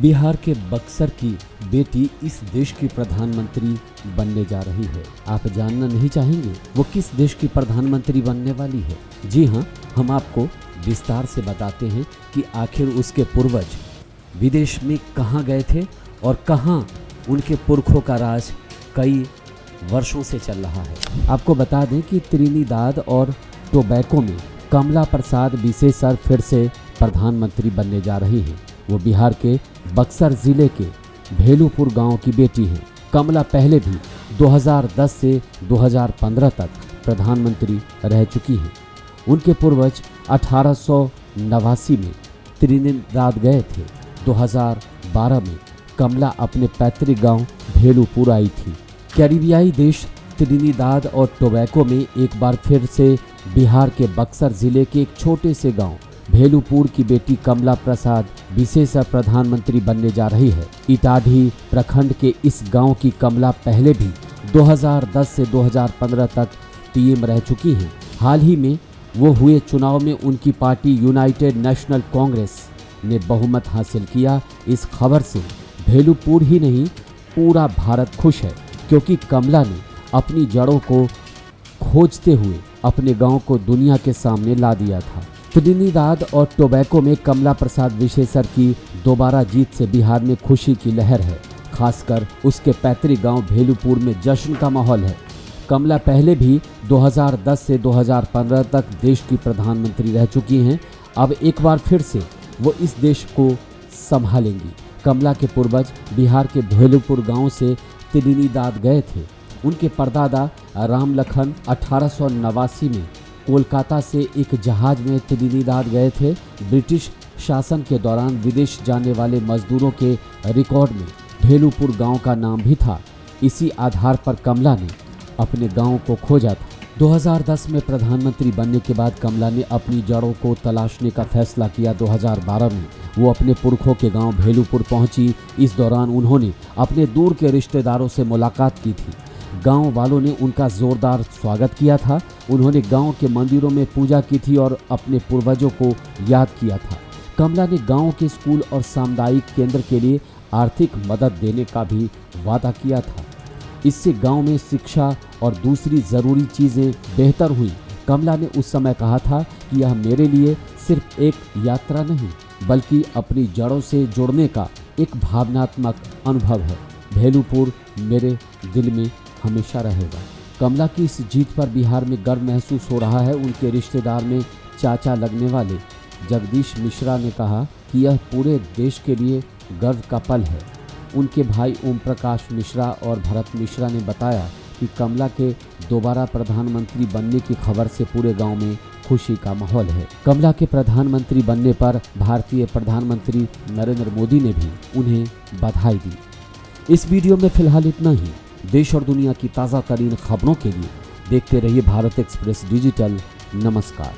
बिहार के बक्सर की बेटी इस देश की प्रधानमंत्री बनने जा रही है। आप जानना नहीं चाहेंगे वो किस देश की प्रधानमंत्री बनने वाली है? जी हाँ, हम आपको विस्तार से बताते हैं कि आखिर उसके पूर्वज विदेश में कहाँ गए थे और कहाँ उनके पुरखों का राज कई वर्षों से चल रहा है। आपको बता दें कि त्रिनिदाद और टोबैको में कमला प्रसाद बिसेसर फिर से प्रधानमंत्री बनने जा रही हैं। वो बिहार के बक्सर जिले के भेलूपुर गांव की बेटी हैं। कमला पहले भी 2010 से 2015 तक प्रधानमंत्री रह चुकी हैं। उनके पूर्वज 1889 में त्रिनिदाद गए थे। 2012 में कमला अपने पैतृक गांव भेलूपुर आई थी। कैरिबियाई देश त्रिनिदाद और टोबैको में एक बार फिर से बिहार के बक्सर जिले के एक छोटे से गांव भेलूपुर की बेटी कमला प्रसाद बिसेसर प्रधानमंत्री बनने जा रही है। इटाढ़ी प्रखंड के इस गांव की कमला पहले भी 2010 से 2015 तक पीएम रह चुकी हैं। हाल ही में वो हुए चुनाव में उनकी पार्टी यूनाइटेड नेशनल कांग्रेस ने बहुमत हासिल किया। इस खबर से भेलूपुर ही नहीं पूरा भारत खुश है, क्योंकि कमला ने अपनी जड़ों को खोजते हुए अपने गांव को दुनिया के सामने ला दिया था। त्रिनिदाद और टोबैको में कमला प्रसाद बिसेसर की दोबारा जीत से बिहार में खुशी की लहर है। खासकर उसके पैतृक गांव भेलूपुर में जश्न का माहौल है। कमला पहले भी 2010 से 2015 तक देश की प्रधानमंत्री रह चुकी हैं। अब एक बार फिर से वो इस देश को संभालेंगी। कमला के पूर्वज बिहार के भेलूपुर गांव से त्रिनिदाद गए थे। उनके परदादा राम लखन 1889 में कोलकाता से एक जहाज में त्रिनिदाद गए थे। ब्रिटिश शासन के दौरान विदेश जाने वाले मजदूरों के रिकॉर्ड में भेलूपुर गांव का नाम भी था। इसी आधार पर कमला ने अपने गांव को खोजा था। 2010 में प्रधानमंत्री बनने के बाद कमला ने अपनी जड़ों को तलाशने का फैसला किया। 2012 में वो अपने पुरखों के गांव भेलूपुर पहुंची। इस दौरान उन्होंने अपने दूर के रिश्तेदारों से मुलाकात की थी। गांव वालों ने उनका जोरदार स्वागत किया था। उन्होंने गांव के मंदिरों में पूजा की थी और अपने पूर्वजों को याद किया था। कमला ने गांव के स्कूल और सामुदायिक केंद्र के लिए आर्थिक मदद देने का भी वादा किया था। इससे गांव में शिक्षा और दूसरी ज़रूरी चीज़ें बेहतर हुई। कमला ने उस समय कहा था कि यह मेरे लिए सिर्फ एक यात्रा नहीं, बल्कि अपनी जड़ों से जुड़ने का एक भावनात्मक अनुभव है। भेलूपुर मेरे दिल में हमेशा रहेगा। कमला की इस जीत पर बिहार में गर्व महसूस हो रहा है। उनके रिश्तेदार में चाचा लगने वाले जगदीश मिश्रा ने कहा कि यह पूरे देश के लिए गर्व का पल है। उनके भाई ओम प्रकाश मिश्रा और भरत मिश्रा ने बताया कि कमला के दोबारा प्रधानमंत्री बनने की खबर से पूरे गांव में खुशी का माहौल है। कमला के प्रधानमंत्री बनने पर भारतीय प्रधानमंत्री नरेंद्र मोदी ने भी उन्हें बधाई दी। इस वीडियो में फिलहाल इतना ही। देश और दुनिया की ताज़ा तरीन खबरों के लिए देखते रहिए भारत एक्सप्रेस डिजिटल। नमस्कार।